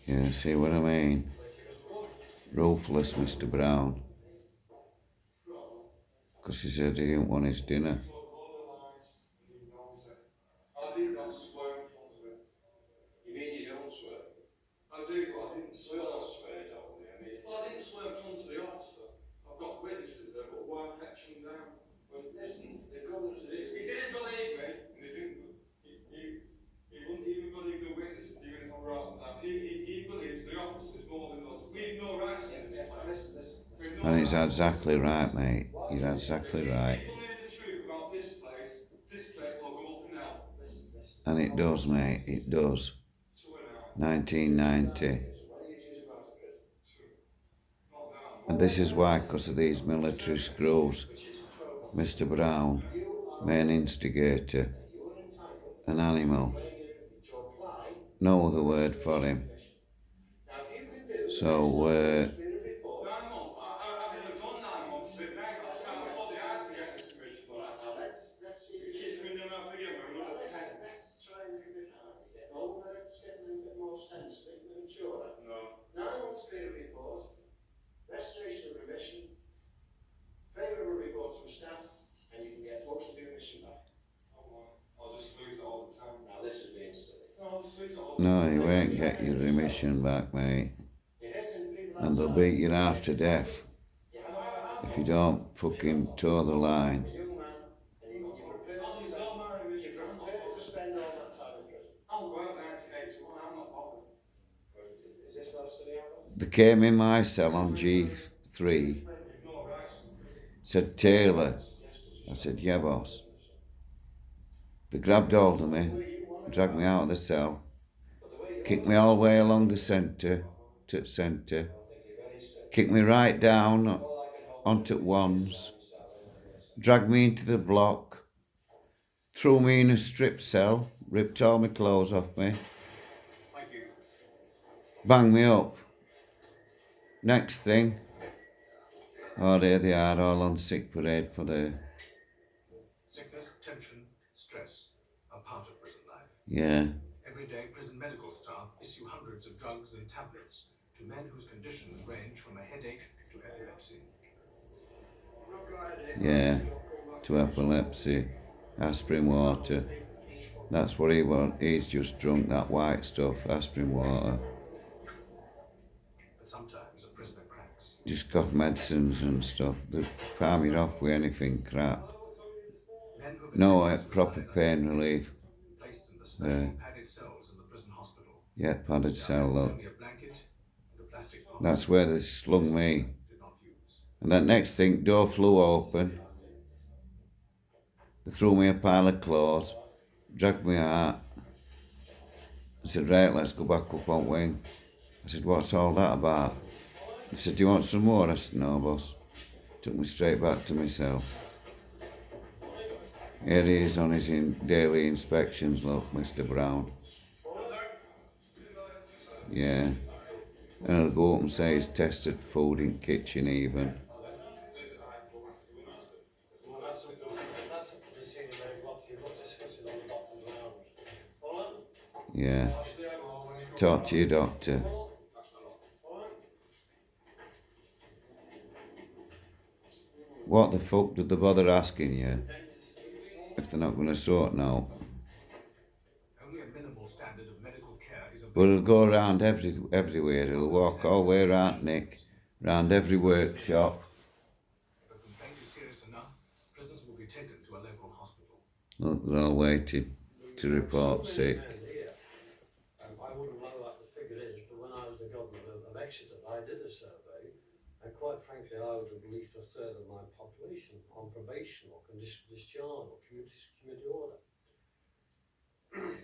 Yeah, see what I mean? Ruthless, Mr. Brown. Because he said he didn't want his dinner. I did not swear in front of him. You mean you don't swear? I do, but I didn't swear. We all swear, don't we? Well, I didn't swear in front of the officer. I've got witnesses there, but why fetch them down? Well, listen, the governor's... He didn't believe me, and he didn't. He wouldn't even believe the witnesses, even if I wrote them down. He believes the officers more than us. We've no rights in this place. Listen. And he's exactly right, mate. You're exactly right. If people knew the truth about this place will go up and out. Listen. And it does, mate. It does. 1990. And this is why, because of these military screws, Mr. Brown, main instigator, an animal. No other word for him. So, Restoration of remission, favourable reports from staff, and you can get most of your remission back. I'll just lose it all the time. Now this is being silly. No, I'll just lose it all the time. no, you won't get your remission back, mate. And they'll beat you half to death if you don't fucking toe the line. They came in my cell on G3, said, Taylor. I said, yeah, boss. They grabbed hold of me, dragged me out of the cell, kicked me all the way along the centre, kicked me right down onto ones, dragged me into the block, threw me in a strip cell, ripped all my clothes off me, banged me up. Next thing, oh, there they are, all on sick parade for the... Sickness, tension, stress are part of prison life. Yeah. Every day, prison medical staff issue hundreds of drugs and tablets to men whose conditions range from a headache to epilepsy. Yeah, to epilepsy, aspirin water. That's what he wants. He's just drunk that white stuff, aspirin water. But sometimes a prisoner cracks. Just cough medicines and stuff. They palm it off with anything crap. No proper pain relief. Placed in the special padded cells in the prison hospital. Yeah, padded cell, look. Only a blanket and a plastic bottle. That's where they slung me. Did not use. And that next thing, door flew open. They threw me a pile of clothes, dragged me out. I said, right, let's go back up on wing. I said, what's all that about? He said, do you want some more? I said, no, boss. Took me straight back to my cell. Here he is on his daily inspections, look, Mr. Brown. Yeah. And he'll go up and say he's tested food in kitchen even. Yeah. Talk to your doctor. What the fuck did they bother asking you if they're not going to sort now? Only a minimal standard of medical care is Well, he'll go around everywhere. He'll walk all the way around Nick, round every workshop. If a complaint is serious enough, prisoners will be taken to a local hospital. Look, they're all waiting to report sick. I wouldn't know what the figure is, but when I was the governor of Exeter, I did a survey, and quite frankly, I would have at least a third of my population on probation or conditional discharge or community order.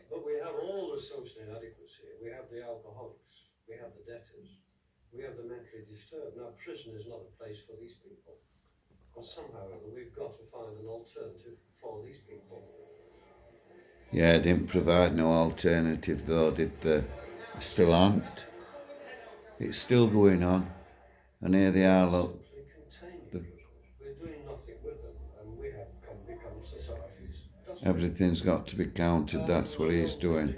But we have all the social inadequacy. We have the alcoholics, we have the debtors, we have the mentally disturbed. Now, prison is not a place for these people. And somehow or other, we've got to find an alternative for these people. Yeah, didn't provide no alternative though, did they? Still aren't. It's still going on. And here they are, look. We're doing nothing with them, and we have become societies. Everything's got to be counted, that's what he's doing.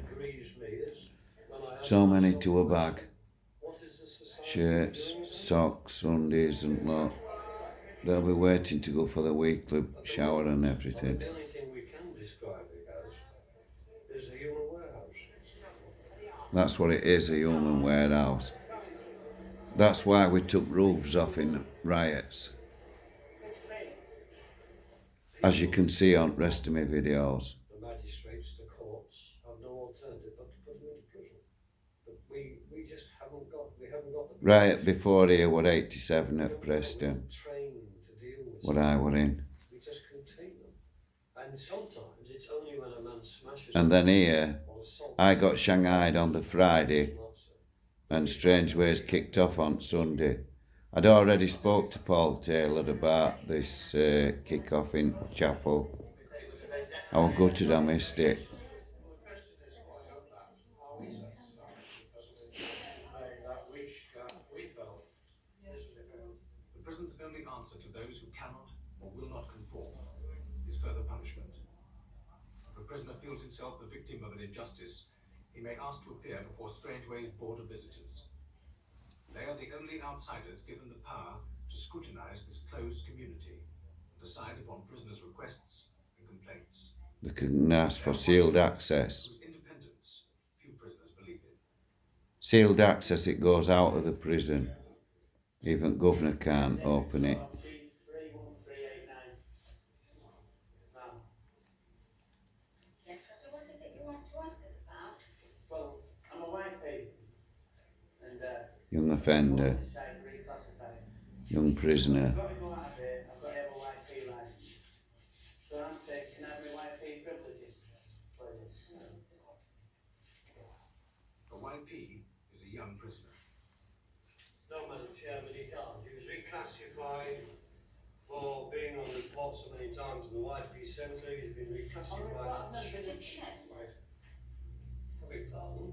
So many to a bag. shirts, socks, undies and lot. They'll be waiting to go for the weekly shower and everything. The only thing we can describe it as is a human warehouse. That's what it is, a human warehouse. That's why we took roofs off in riots. As you can see on the rest of my videos. The magistrates, the courts have no alternative but to put them into prison. But we just haven't got the Riot before here were 87 at Preston. trained to deal with What I were in. We just contain them. And sometimes it's only when a man smashes And then here, I got shanghaied on the Friday and Strangeways kicked off on Sunday. I'd already spoke to Paul Taylor about this kick-off in Chapel. I was gutted I missed it. The prison's only answer to those who cannot or will not conform is further punishment. If a prisoner feels himself the victim of an injustice, he may ask to appear before Strangeways Board of Visitors. They are the only outsiders given the power to scrutinise this closed community and decide upon prisoners' requests and complaints. They can ask for sealed access. Whose independence few prisoners believe in. Sealed access, it goes out of the prison. Even governor can't open it. Yes, Roger, what is it you want to ask us about? Well, I'm a YP and Young offender, decided to reclassify it. young prisoner. I've got to go out of here, I've got to have a YP licence. So I'm saying, can I have my YP privileges? Please. A YP is a young prisoner. No, Madam Chairman, he can't. He was reclassified for being on report so many times in the YP centre. He's been reclassified. I've never been, Right. Beg pardon.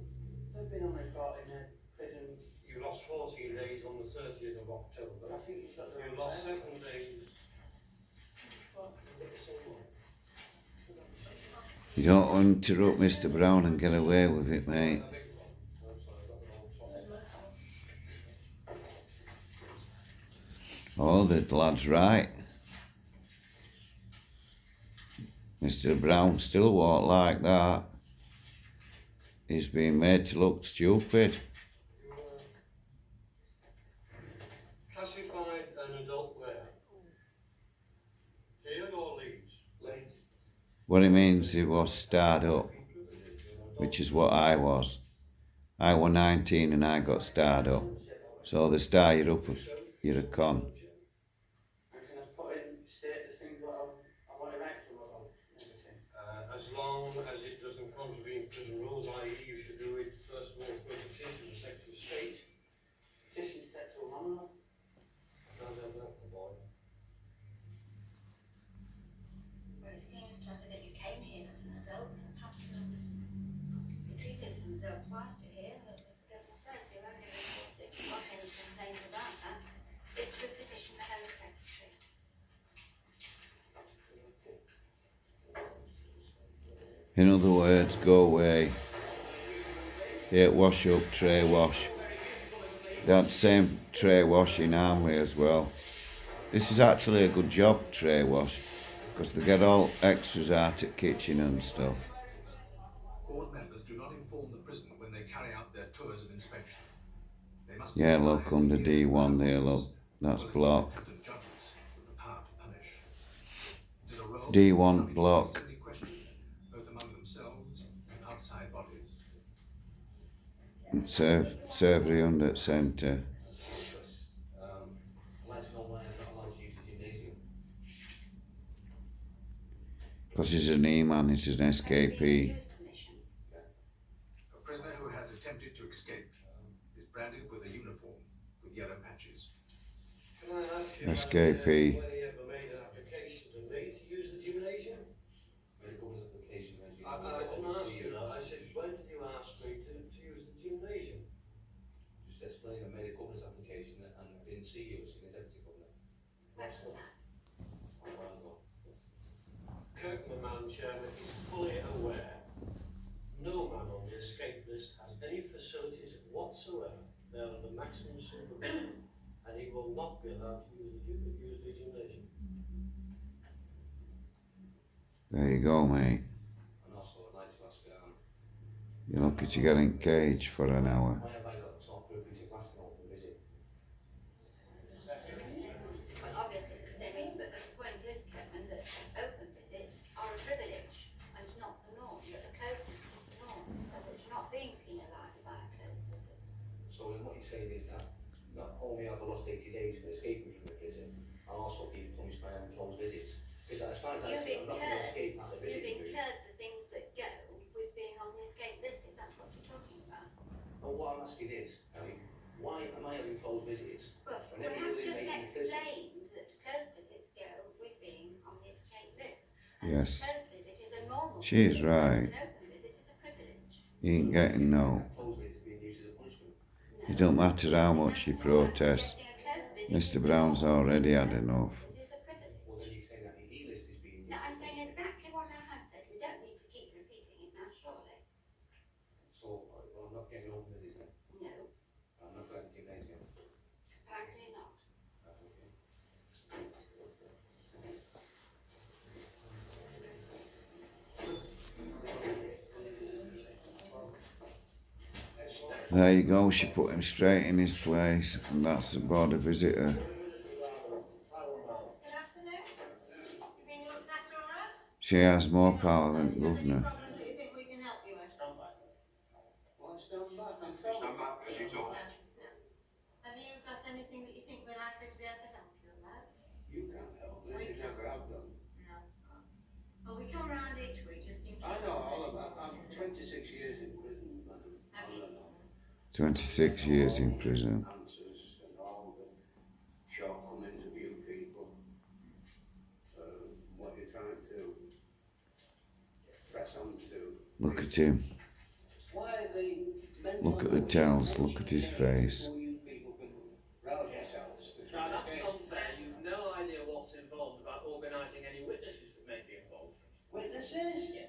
never been on report in a prison. You lost 14 days on the 30th of October. I think it's got the You wrong lost time. 7 days. You don't interrupt Mr. Brown and get away with it, mate. Oh, the lad's right. Mr. Brown still walk like that. He's been made to look stupid. Classified an adult where? Here or Leeds? Leeds. What it means, he was starred up, which is what I was. I was 19 and I got starred up. So they star you up, you're a con. And can I put in, state the things what I want to write to about everything? As long as it doesn't contravene prison rules, i.e. you should do it first of all through a petition to Secretary of State. Petition step to a monarch. Can't have that, my boy. Well, it seems, Roger, that you came here as an adult and have to be treated as an adult twice to here. That as the governor says, your only recourse if you've got any complaint about that is to petition the Home Secretary. In other words, go away. Yeah, wash up, tray wash. They had the same tray wash in Armley as well. This is actually a good job, tray wash, because they get all extras out at kitchen and stuff. Board members do not inform the prison when they carry out their tours of inspection. They must Yeah, be look, advised under of the D1 there, rules, look. That's as well as block. independent judges with the power to punish. It is a role D1 that can be block. constantly questioned, both among themselves and outside bodies. Servery under centre. I'd like to know why I'm not allowed to use the gymnasium. Because he's an E-man, he's an escapee. A prisoner who has attempted to escape is branded with a uniform with yellow patches. Can I ask you, Escapee. whether you ever made an application to me to use the gymnasium? Made a governor's application as you I didn't ask you that. I said, when did you ask me to use the gymnasium? Just explain, I made a governor's application and I didn't see you, I seen the deputy governor When was that? a while ago. Kirkman, Madam Chairman, is fully aware no man on the escape list has any facilities whatsoever. They are under maximum supervision There you go, mate. And also, I'd like to ask, You're lucky to get in cage for an hour. why have I got to talk for a piece of glass to open a visit? Well, obviously for the same reason, but the point is, Kevin, that open visits are a privilege and not the norm, that a closed visit is the norm, so that you're not being penalised by a closed visit. So then what you're saying is that not only have I lost 80 days for escaping from the prison, I'll also be punished by having closed visits. Because as far as I see, I'm not going to escape out of the You've visiting room. incurred the things that go with being on the escape list, is that what you're talking about? And what I'm asking is, Ellie, why am I having closed visits? Well, we Whenever have you're just inmating in prison. explained that closed visits go with being on the escape list. And Yes. a closed visit is a normal She is visit, right. whereas an open visit is a privilege. You ain't getting no. Closed visits being used as a punishment. It don't matter how much you protest. Mr. Brown's already had enough. It is a privilege. Well, then you're saying that the E-list is being used. No, I'm as a saying punishment. exactly what I have said. We don't need to keep repeating it now, surely. So, well, I'm not getting open visits then. No, I'm not got anything later. apparently not. Okay. There you go, she put him straight in his place, and that's the board of visitor. Good afternoon. You been looked after all right? She has more power than Any governor. problems that you think we can help you with? Why stand back? I'm Stand told. back as you talk. No, no. Have you got anything that you think we're likely to be able to help you about? You can't help me, you never have done. No. Well, we come round each week just in case. I know all about, I'm 26 years in prison, madam. Have you? 26 years in prison. Answers and all the shortcomings of you people. What you're trying to press on to. Look at him. Why the mental Look at the tells. Look at his face. So you people can rouse yourselves. to Now, that's communicate. unfair. You've no idea what's involved about organising any witnesses that may be involved. Witnesses? Yes.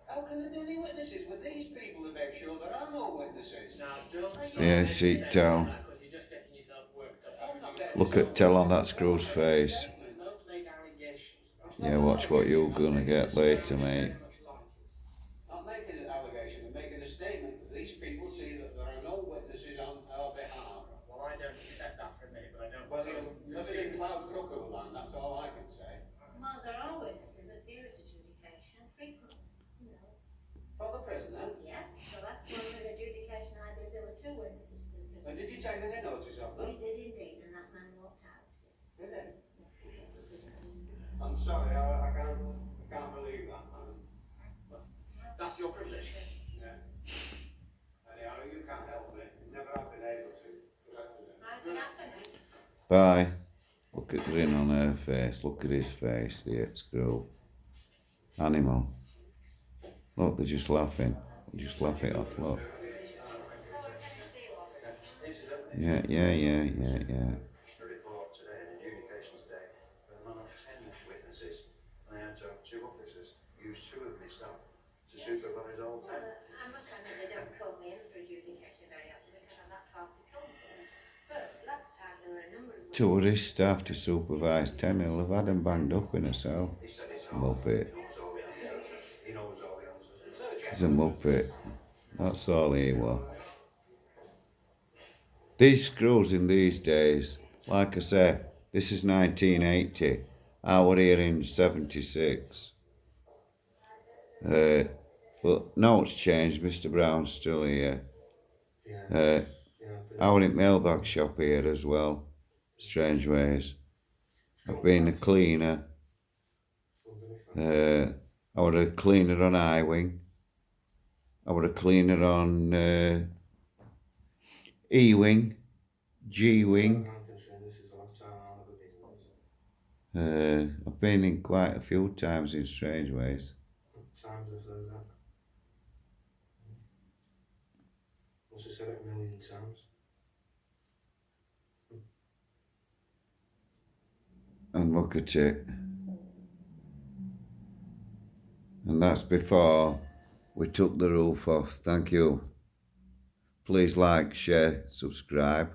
How can there be any witnesses with these people to make sure there are no witnesses? Now, don't start Yeah, making see, statements tell. like that, 'cause you're just getting yourself worked up. I'm not getting Look at tell on that screw's face. Don't make allegations. Yeah, watch what you're gonna get later, mate. Not making an allegation, I'm making a statement that these people see that there are no witnesses on our behalf. Well, I don't accept that for a minute, but I don't. Well, you're living in cloud cuckoo land, that's all I can say. Well, there are witnesses at period adjudication frequently. For the prisoner, Yes, the last one with adjudication I did, there were 2 witnesses for the and prisoner. did you take any notice of We them? did indeed, and that man walked out, yes. Did it? I'm sorry, I can't believe that. That's your privilege. Yeah. Anyhow, you can't help me, you never have been able to. Right, good afternoon. Bye. Look at the grin on her face. Look at his face, the ex-girl. Animal. Look, they're just laughing. They just laugh it off, look. Yeah. The report today, an adjudication today, for a man of 10 witnesses, and they had to have 2 officers use 2 of my staff to supervise all 10. Well, I must admit they don't call me in for adjudication very often because I'm that far to come. But last time there were a number of... 2 of his staff to supervise 10. He'll have had them banged up in a cell. He said it's all, Muppet. he knows all the answers. He knows all the answers. He's a muppet. That's all he was. These screws in these days, like I say, this is 1980. I was here in 76. But now it's changed. Mr. Brown's still here. I was in mailbag shop here as well. Strangeways. I've been a cleaner. I was a cleaner on I-Wing. I was a cleaner on E-Wing, G-Wing. I've been in quite a few times in Strangeways. Times I've said that. Must have said it a million times. And look at it. And that's before we took the roof off. Thank you. Please like, share, subscribe.